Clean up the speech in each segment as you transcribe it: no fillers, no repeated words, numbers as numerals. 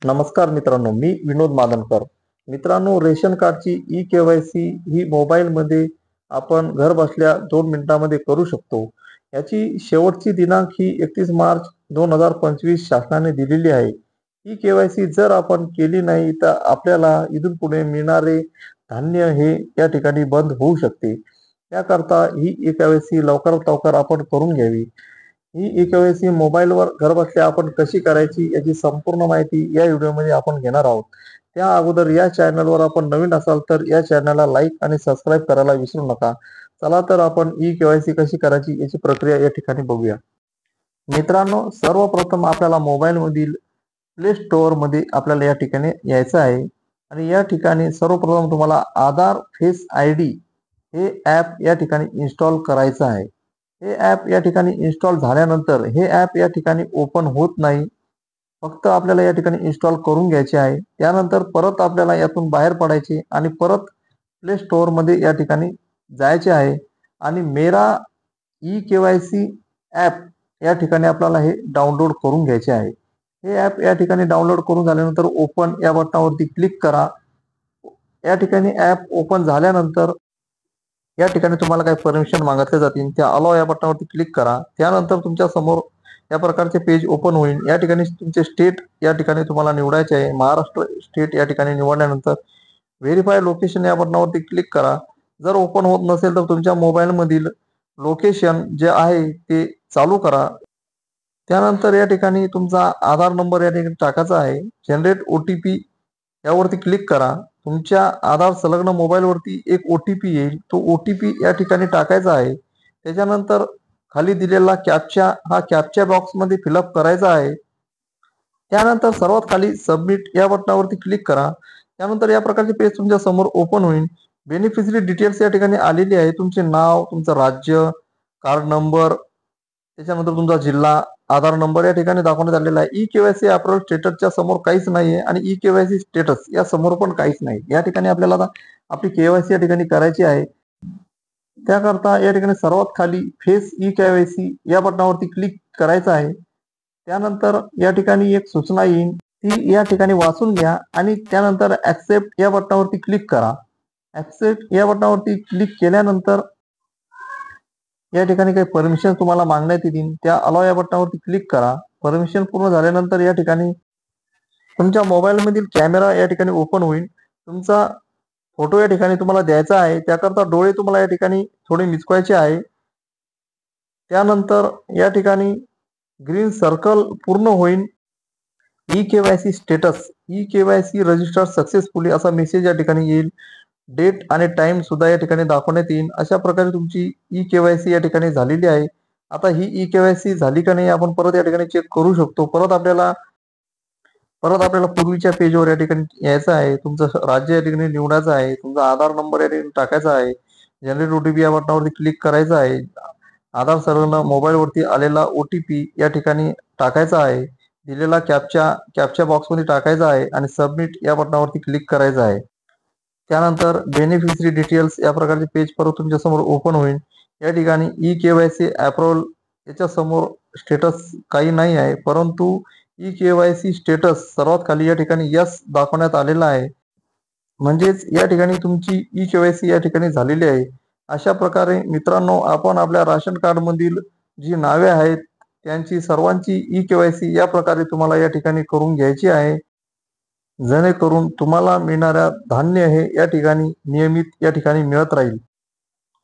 नमस्कार मित्रांनो, मी विनोद मादनकर. मित्रांनो, रेशन कार्डची ई-के-वाय-सी ही मोबाईलमध्ये आपण घर बसल्या 2 मिनिटांमध्ये करू शकतो. याची शेवटची दिनांक ही 31 मार्च 2025 शासनाने दिलेली आहे. ई-के-वाय-सी जर आपण केली नाही, तर आपल्याला इथून पुढे मिळणारे धान्य हे या ठिकाणी बंद होऊ शकते. त्याकरता ही ई-के-वाय-सी लवकरात लवकर आपण करून घ्यावी. ही ई-के-वाय-सी मोबाईलवर घरबसल्या आपण कशी करायची याची संपूर्ण माहिती या व्हिडिओमध्ये आपण घेणार आहोत. त्या अगोदर या चॅनलवर आपण नवीन असाल तर या चॅनलला लाईक आणि सबस्क्राईब करायला विसरू नका. चला तर आपण ई-के-वाय-सी कशी करायची याची प्रक्रिया या ठिकाणी बघूया. मित्रांनो, सर्वप्रथम आपल्याला मोबाईलमधील प्ले स्टोअरमध्ये आपल्याला या ठिकाणी यायचं आहे आणि या ठिकाणी सर्वप्रथम तुम्हाला आधार फेस आयडी हे ॲप या ठिकाणी इन्स्टॉल करायचं आहे. हे ॲप या ठिकाणी इन्स्टॉल झाल्यानंतर हे ॲप या ठिकाणी ओपन होत नाही. फक्त आपल्याला या ठिकाणी इन्स्टॉल करून घ्यायचे आहे. त्यानंतर परत आपल्याला यातून बाहेर पडायचे आणि परत प्ले स्टोअरमध्ये या ठिकाणी जायचे आहे आणि मेरा ई-के-वाय-सी ॲप या ठिकाणी आपल्याला हे डाउनलोड करून घ्यायचे आहे. हे ॲप या ठिकाणी डाउनलोड करून झाल्यानंतर ओपन या बटनावरती क्लिक करा. या ठिकाणी ॲप ओपन झाल्यानंतर या ठिकाणी तुम्हाला काही परमिशन मागितले जातील, त्या अलाव या बटनावरती क्लिक करा. त्यानंतर तुमच्या समोर या प्रकारचे पेज ओपन होईल. या ठिकाणी तुमचे स्टेट या ठिकाणी तुम्हाला निवडायचे आहे. महाराष्ट्र स्टेट या ठिकाणी निवडल्यानंतर व्हेरीफाय लोकेशन या बटनावरती क्लिक करा. जर ओपन होत नसेल तर तुमच्या मोबाईलमधील लोकेशन जे आहे ते चालू करा. त्यानंतर या ठिकाणी तुमचा आधार नंबर या ठिकाणी टाकायचा आहे. जनरेट ओ-टी-पी यावरती क्लिक करा. तुमच्या आधार संलग्न मोबाईलवरती एक ओ-टी-पी येईल. तो ओ-टी-पी या ठिकाणी टाकायचा आहे. त्याच्यानंतर खाली दिलेला कॅप्चा हा कॅप्चा बॉक्समध्ये फिलअप करायचा आहे. त्यानंतर सर्वात खाली सबमिट या बटनावरती क्लिक करा. त्यानंतर या प्रकारचे पेज तुमच्या समोर ओपन होईल. बेनिफिशरी डिटेल्स या ठिकाणी आलेली आहे. तुमचे नाव, तुमचं राज्य, कार्ड नंबर, त्याच्यानंतर तुमचा जिल्हा, आधार नंबर या ठिकाणी दाखवण्यात आलेला आहे. ई-के-वाय-सी अप्रूव्हल स्टेटसच्या समोर काहीच नाहीये आणि ई-के-वाय-सी स्टेटस या समोर पण काहीच नाही. या ठिकाणी आपल्याला आता आपली के-वाय-सी या ठिकाणी करायची आहे. त्याकरता या ठिकाणी सर्वात खाली फेस ई-के-वाय-सी या बटनावरती क्लिक करायचं आहे. त्यानंतर या ठिकाणी एक सूचना येईल, ती या ठिकाणी वाचून घ्या आणि त्यानंतर ॲक्सेप्ट या बटनावरती क्लिक करा. ॲक्सेप्ट या बटनावरती क्लिक केल्यानंतर या ठिकाणी काही परमिशन तुम्हाला मागण्यात येतील, त्या अलाव या बटनावरती क्लिक करा. परमिशन पूर्ण झाल्यानंतर या ठिकाणी तुमच्या मोबाईलमधील कॅमेरा या ठिकाणी ओपन होईल. तुमचा फोटो या ठिकाणी तुम्हाला द्यायचा आहे. त्याकरता डोळे तुम्हाला या ठिकाणी थोडे मिचकायचे आहे. त्यानंतर या ठिकाणी ग्रीन सर्कल पूर्ण होईल. ई-के-वाय-सी स्टेटस, ई-के-वाय-सी रजिस्टर सक्सेसफुली असा मेसेज या ठिकाणी येईल. डेट आणि टाइम सुद्धा या ठिकाणी दाखवण्यात येईल. अशा प्रकारे तुमची ई-के-वाय-सी या ठिकाणी झालेली आहे. आता ही ई-के-वाय-सी झाली का नाही आपण परत या ठिकाणी चेक करू शकतो. परत आपल्याला पूर्वीच्या पेजवर या ठिकाणी यायचं आहे. तुमचं राज्य या ठिकाणी निवडायचं आहे. तुमचा आधार नंबर या ठिकाणी टाकायचा आहे. जनरेट ओ-टी-पी या बटनावरती क्लिक करायचं आहे. आधार संलग्न मोबाईलवरती आलेला ओ-टी-पी या ठिकाणी टाकायचा आहे. दिलेला कॅप्चा बॉक्समध्ये टाकायचा आहे आणि सबमिट या बटनावरती क्लिक करायचं आहे. त्यानंतर बेनिफिशरी डिटेल्स या प्रकारचे पेज परत तुमच्या समोर ओपन होईल. या ठिकाणी ई-के-वाय-सी अप्रूव्हल याच्या समोर स्टेटस काही नाही आहे, परंतु ई-के-वाय-सी स्टेटस सर्वात खाली या ठिकाणी यस दाखवण्यात आलेला आहे. म्हणजेच या ठिकाणी तुमची ई-के-वाय-सी या ठिकाणी झालेली आहे. अशा प्रकारे मित्रांनो, आपण आपल्या राशन कार्डमधील जी नावे आहेत त्यांची सर्वांची ई-के-वाय-सी या प्रकारे तुम्हाला या ठिकाणी करून घ्यायची आहे. जेणेकरून तुम्हाला मिळणाऱ्या धान्य हे या ठिकाणी नियमित या ठिकाणी मिळत राहील.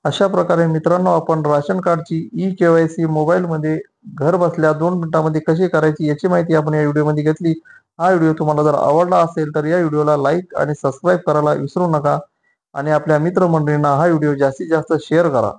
अशा प्रकारे मित्रांनो, आपण राशन कार्डची ई-के-वाय-सी मोबाईलमध्ये घर बसल्या 2 मिनिटांमध्ये कशी करायची याची माहिती आपण या व्हिडिओमध्ये घेतली. हा व्हिडिओ तुम्हाला जर आवडला असेल तर या व्हिडिओला लाईक आणि सबस्क्राईब करायला विसरू नका आणि आपल्या मित्रमंडळींना हा व्हिडिओ जास्तीत जास्त शेअर करा.